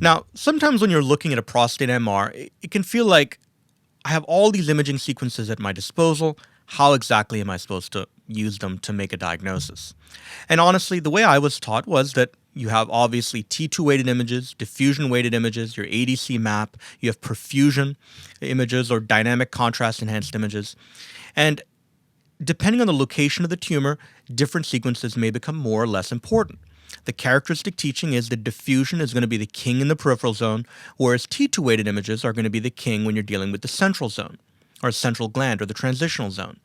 Now, sometimes when you're looking at a prostate MR, it can feel like I have all these imaging sequences at my disposal. How exactly am I supposed to use them to make a diagnosis? And honestly, the way I was taught was that you have obviously T2 weighted images, diffusion weighted images, your ADC map, you have perfusion images or dynamic contrast enhanced images. And depending on the location of the tumor, different sequences may become more or less important. The characteristic teaching is that diffusion is going to be the king in the peripheral zone, whereas T2 weighted images are going to be the king when you're dealing with the central zone, or central gland, or the transitional zone.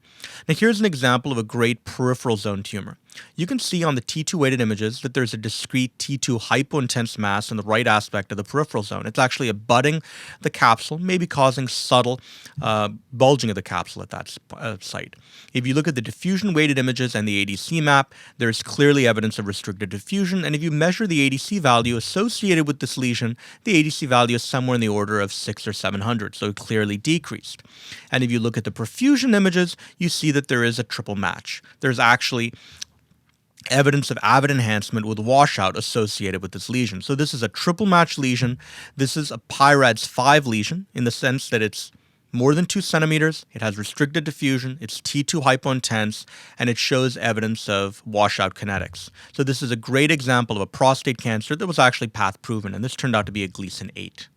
Now, here's an example of a great peripheral zone tumor. You can see on the T2 weighted images that there's a discrete T2 hypointense mass in the right aspect of the peripheral zone. It's actually abutting the capsule, maybe causing subtle bulging of the capsule at that site. If you look at the diffusion weighted images and the ADC map, there's clearly evidence of restricted diffusion. And if you measure the ADC value associated with this lesion, the ADC value is somewhere in the order of 600 or 700, so clearly decreased. And if you look at the perfusion images, you see that there is a triple match. There's actually evidence of avid enhancement with washout associated with this lesion. So this is a triple match lesion. This is a PIRADS 5 lesion in the sense that it's more than 2 centimeters, it has restricted diffusion, it's T2 hypointense, and it shows evidence of washout kinetics. So this is a great example of a prostate cancer that was actually path proven, and this turned out to be a Gleason 8.